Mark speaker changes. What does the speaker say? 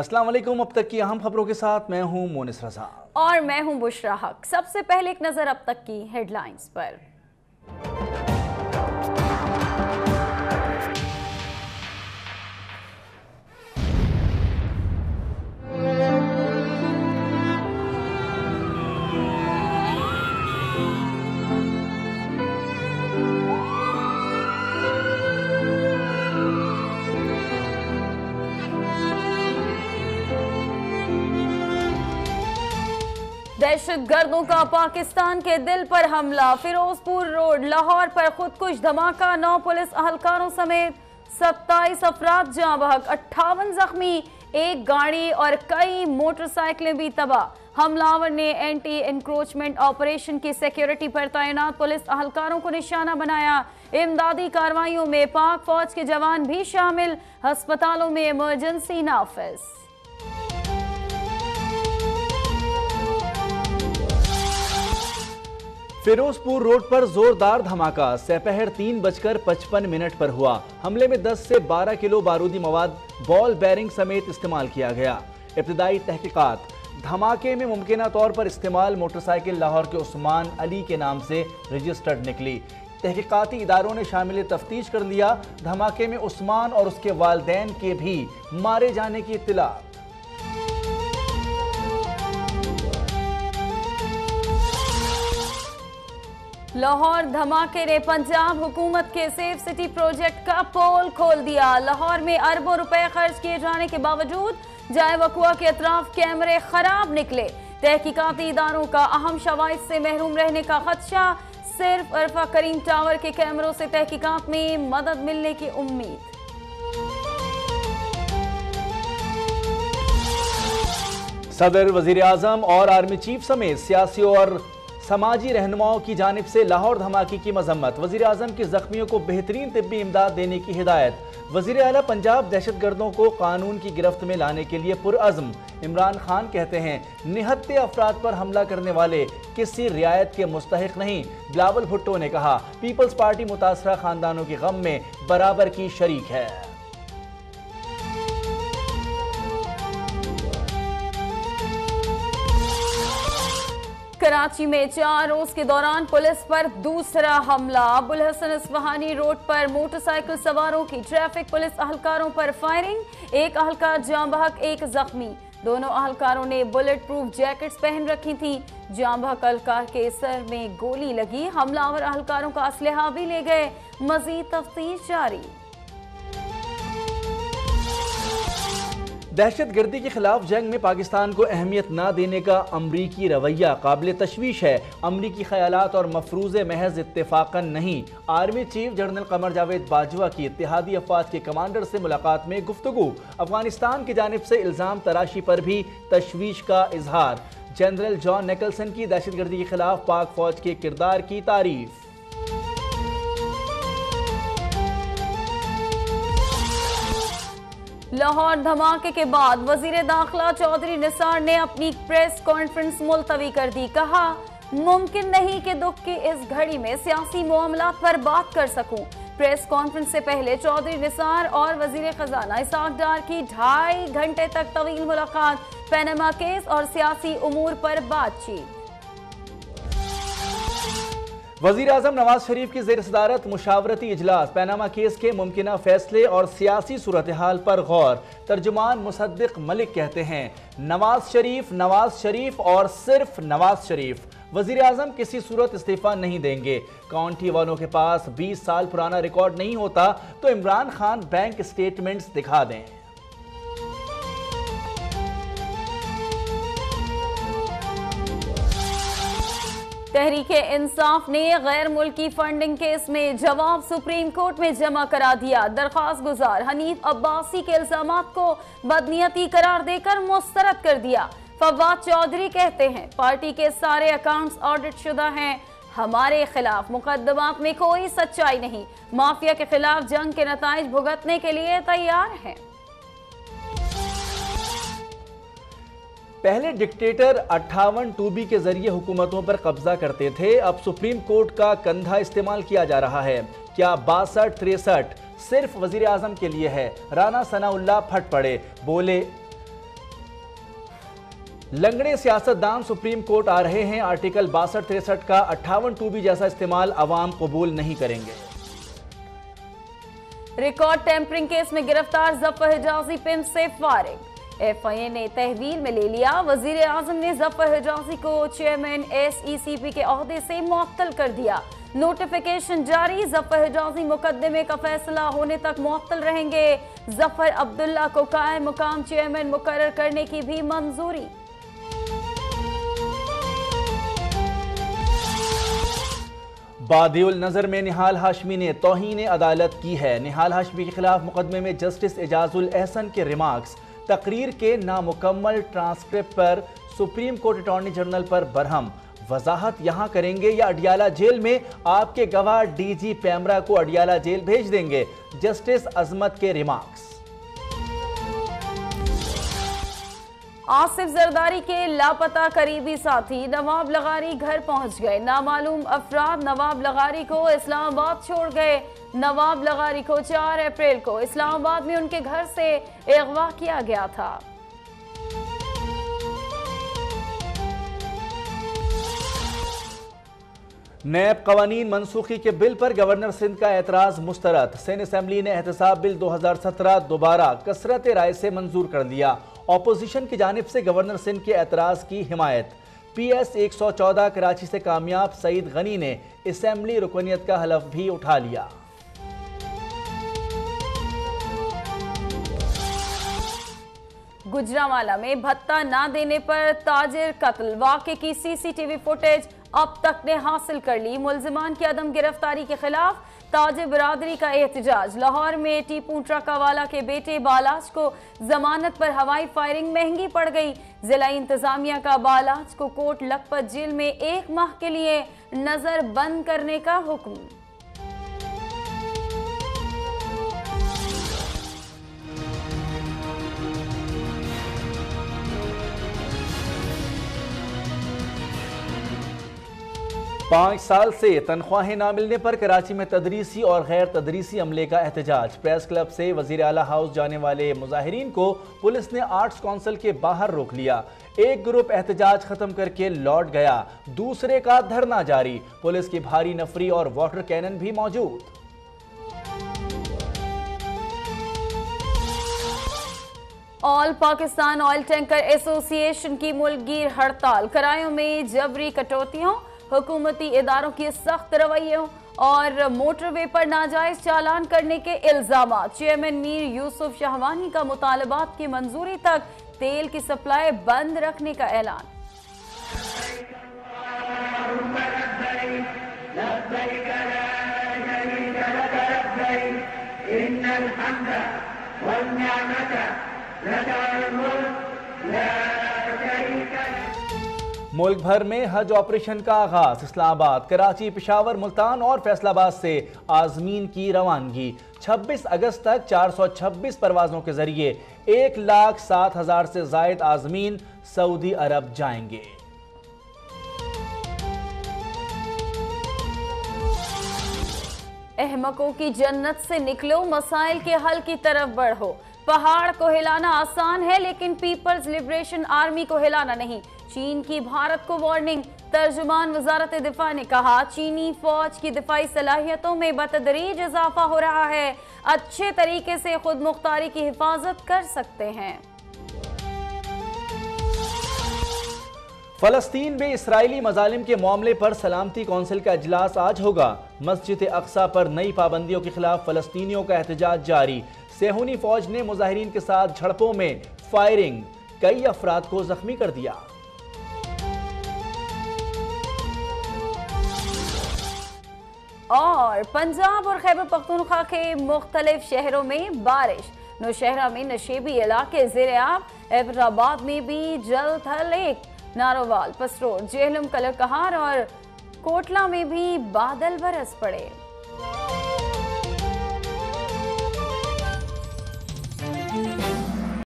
Speaker 1: अस्सलाम वालेकुम। अब तक की अहम खबरों के साथ मैं हूं मोनिस रजा
Speaker 2: और मैं हूं बुशरा हक। सबसे पहले एक नजर अब तक की हेडलाइंस पर। दहशतगर्दों का पाकिस्तान के दिल पर हमला। फिरोजपुर रोड लाहौर पर खुदकुश धमाका। 9 पुलिस अहलकारों समेत 27 अफराद जाँ बहक, 58 जख्मी, एक गाड़ी और कई मोटरसाइकिलें भी तबाह। हमलावर ने एंटी एनक्रोचमेंट ऑपरेशन की सिक्योरिटी पर तैनात पुलिस अहलकारों को निशाना बनाया। इमदादी कार्रवाइयों में पाक फौज के जवान भी शामिल। अस्पतालों में इमरजेंसी नाफिज।
Speaker 1: फिरोजपुर रोड पर जोरदार धमाका दोपहर 3:55 पर हुआ। हमले में 10 से 12 किलो बारूदी मवाद बॉल बेरिंग समेत इस्तेमाल किया गया। इब्तिदाई तहकीकात, धमाके में मुमकिन तौर पर इस्तेमाल मोटरसाइकिल लाहौर के उस्मान अली के नाम से रजिस्टर्ड निकली। तहकीकाती इदारों ने शामिल तफ्तीश कर लिया। धमाके में उस्मान और उसके वालिदैन के भी मारे जाने की इत्तला।
Speaker 2: लाहौर धमाके ने पंजाब हुकूमत के सेफ सिटी प्रोजेक्ट का पोल खोल दिया। लाहौर में अरबों रुपए खर्च किए जाने के बावजूद जाए वकुआ के अतराफ कैमरे खराब निकले। तहकीकाती इदारों का अहम शवाहिद से महरूम रहने का खदशा। सिर्फ अरफा करीम टावर के कैमरों से तहकीकात में मदद मिलने की उम्मीद।
Speaker 1: सदर, वजीर आजम और आर्मी चीफ समेत सियासी और समाजी रहनुमाओं की जानिब से लाहौर धमाके की मजम्मत। वजीर आजम की जख्मियों को बेहतरीन तिब्बी इमदाद देने की हिदायत। वजीर आला पंजाब दहशतगर्दों को कानून की गिरफ्त में लाने के लिए पुरअज़्म। इमरान खान कहते हैं निहत्ते अफराद पर हमला करने वाले किसी रियायत के मुस्तहिक नहीं। बिलावल भुट्टो ने कहा पीपल्स पार्टी मुतासरा खानदानों के गम में बराबर की शरीक है।
Speaker 2: कराची में 4 रोज के दौरान पुलिस पर दूसरा हमला। अबुल हसन इस्फहानी रोड पर मोटरसाइकिल सवारों की ट्रैफिक पुलिस अहलकारों पर फायरिंग। एक अहलकार जाँ बहक, एक जख्मी। दोनों अहलकारों ने बुलेट प्रूफ जैकेट्स पहन रखी थी। जाँ बहक अहलकार के सर में गोली लगी। हमलावर अहलकारों का असलहा भी ले गए। मजीद तफ्तीश जारी।
Speaker 1: दहशतगर्दी के खिलाफ जंग में पाकिस्तान को अहमियत न देने का अमरीकी रवैया काबिल तशवीश है। अमरीकी ख्यालात और मफरूज़े महज इत्तेफाकन नहीं। Army chief general Qamar Javed Bajwa की इत्तेहादी अफवाज के कमांडर से मुलाकात में गुफ्तगू। अफगानिस्तान की जानिब से इल्ज़ाम तराशी पर भी तशवीश का इजहार। जनरल जॉन निकलसन की दहशतगर्दी के खिलाफ पाक फौज के किरदार की तारीफ।
Speaker 2: लाहौर धमाके के बाद वजीर दाखिला चौधरी निसार ने अपनी प्रेस कॉन्फ्रेंस मुलतवी कर दी। कहा मुमकिन नहीं कि दुख की इस घड़ी में सियासी मामलात पर बात कर सकूं। प्रेस कॉन्फ्रेंस से पहले चौधरी निसार और वजीर खजाना इसाक डार की 2.5 घंटे तक तवील मुलाकात। पैनामा केस और सियासी उमूर पर बातचीत।
Speaker 1: वजीर आजम नवाज शरीफ की जेर सदारत मुशावरती इजलास। पैनामा केस के मुमकिना फैसले और सियासी सूरत हाल पर गौर। तर्जुमान मुसद्दिक मलिक कहते हैं नवाज शरीफ और सिर्फ नवाज शरीफ। वजीर आजम किसी सूरत इस्तीफा नहीं देंगे। काउंटी वालों के पास 20 साल पुराना रिकॉर्ड नहीं होता तो इमरान खान बैंक स्टेटमेंट्स दिखा दें।
Speaker 2: तहरीके इंसाफ ने गैर मुल्की फंडिंग केस में जवाब सुप्रीम कोर्ट में जमा करा दिया। दरख्वास्त गुजार हनीफ अब्बासी के इल्जामात को बदनीयती करार देकर मुस्तरद कर दिया। फवाद चौधरी कहते हैं पार्टी के सारे अकाउंट्स ऑडिट शुदा हैं। हमारे खिलाफ मुकदमात में कोई सच्चाई नहीं। माफिया के खिलाफ जंग के नताइज भुगतने के लिए तैयार हैं।
Speaker 1: पहले डिक्टेटर 58 टूबी के जरिए हुकूमतों पर कब्जा करते थे। अब सुप्रीम कोर्ट का कंधा इस्तेमाल किया जा रहा है। क्या 62-63 सिर्फ वजीर आजम के लिए है? राना सनाउल्लाह फट पड़े, बोले लंगड़े सियासतदान सुप्रीम कोर्ट आ रहे हैं। आर्टिकल 62-63 का 58(2)B जैसा इस्तेमाल अवाम कबूल नहीं करेंगे।
Speaker 2: रिकॉर्ड टेम्परिंग केस में गिरफ्तार जफर हिजाजी पिंप से फारिग। FIA ने तहवील में ले लिया। वजीर आजम ने जफर हिजाजी को चेयरमैन SECP के ओहदे से मुअत्तल कर दिया। नोटिफिकेशन जारी। जफर हिजाजी मुकदमे का फैसला होने तक मुअत्तल रहेंगे। जफर अब्दुल्ला को कायम मुकाम चेयरमैन मुकर्रर करने की भी मंजूरी।
Speaker 1: बादिउल नजर में निहाल हाशमी ने तौहीन अदालत की है। निहाल हाशमी के खिलाफ मुकदमे में जस्टिस एजाजुल एहसन के रिमार्क्स, तकरीर के नामुकम्मल ट्रांसक्रिप्ट पर सुप्रीम कोर्ट अटॉर्नी जनरल पर बरहम। वजाहत यहां करेंगे या अडियाला जेल में? आपके गवाह DG पैमरा को अडियाला जेल भेज देंगे। जस्टिस अजमत के रिमार्क्स।
Speaker 2: आसिफ जरदारी के लापता करीबी साथी नवाब लगारी घर पहुंच गए। नामालूम अफराद नवाब लगारी को इस्लामाबाद छोड़ गए। नवाब लगारी को 4 अप्रैल को इस्लामाबाद में उनके घर से अगवा किया गया था।
Speaker 1: नैब कवानीन मनसूखी के बिल पर गवर्नर सिंध का एतराज मुस्तरद। सिंध असेंबली ने एहतसाब बिल 2017 दोबारा कसरत राय से मंजूर कर लिया। ऑपोजिशन की जानिब से गवर्नर सिंध के एतराज की हिमायत। PS 114 कराची से कामयाब सईद गनी ने असेंबली रुकनियत का हलफ भी उठा लिया।
Speaker 2: गुजरांवाला में भत्ता ना देने पर ताजिर कत्ल। वाक़े की CCTV फुटेज अब तक ने हासिल कर ली। मुल्जिमान की अदम गिरफ्तारी के खिलाफ ताजिर बिरादरी का एहतजाज। लाहौर में टीपू ट्रकावाला के बेटे बालाज को जमानत पर हवाई फायरिंग महंगी पड़ गई। जिला इंतजामिया का बालाज को कोट लखपत जेल में 1 माह के लिए नजर बंद करने का हुक्म।
Speaker 1: पांच साल से तनख्वाहें ना मिलने पर कराची में तदरीसी और गैर तदरीसी अमले का एहतजाज। प्रेस क्लब से वजीर आला हाउस जाने वाले मुजाहिरीन को पुलिस ने आर्ट्स काउंसिल के बाहर रोक लिया। एक ग्रुप एहतजाज खत्म करके लौट गया, दूसरे का धरना जारी। पुलिस की भारी नफरी और वाटर कैनन भी मौजूद।
Speaker 2: All Pakistan oil tanker association की मुल्कगीर हड़ताल। किरायों में जबरी कटौतियों, हुकूमती इदारों की सख्त रवैयों और मोटरवे पर नाजायज चालान करने के इल्जामात। चेयरमैन मीर यूसुफ शाहवानी का मुतालबात की मंजूरी तक तेल की सप्लाई बंद रखने का ऐलान।
Speaker 1: मुल्क भर में हज ऑपरेशन का आगाज। इस्लामाबाद, कराची, पेशावर, मुल्तान और फैसलाबाद से आजमीन की रवानगी। 26 अगस्त तक 426 परवाजों के जरिए 1,07,000 से जायद आजमीन सऊदी अरब जाएंगे।
Speaker 2: अहमकों की जन्नत से निकलो, मसाइल के हल की तरफ बढ़ो। पहाड़ को हिलाना आसान है लेकिन पीपल्स लिबरेशन आर्मी को हिलाना नहीं। चीन की भारत को वार्निंग। तर्जुमान वजारत दिफा ने कहा, चीनी फौज की दिफाई सलाहियतों में बतदरीज इजाफा हो रहा है। अच्छे तरीके से खुद मुख्तारी की हिफाजत कर सकते हैं।
Speaker 1: फलस्तीन में इसराइली मजालिम के मामले पर सलामती कौंसिल का इजलास आज होगा। मस्जिद अक्सा पर नई पाबंदियों के खिलाफ फलस्तीनियों का एहतजाज जारी। सेहूनी फौज ने मुजाहिरीन के साथ झड़पों में फायरिंग, कई अफराद को जख्मी कर दिया।
Speaker 2: और पंजाब और खैबर पख्तूनख्वा के मुख्तलिफ शहरों में बारिश। नौशहरा में नशेबी इलाके ज़ेर-ए-आब। हैदराबाद में भी जल थल एक। नारोवाल, पसरोड, जेहलम, कलकहार और कोटला में भी बादल बरस पड़े।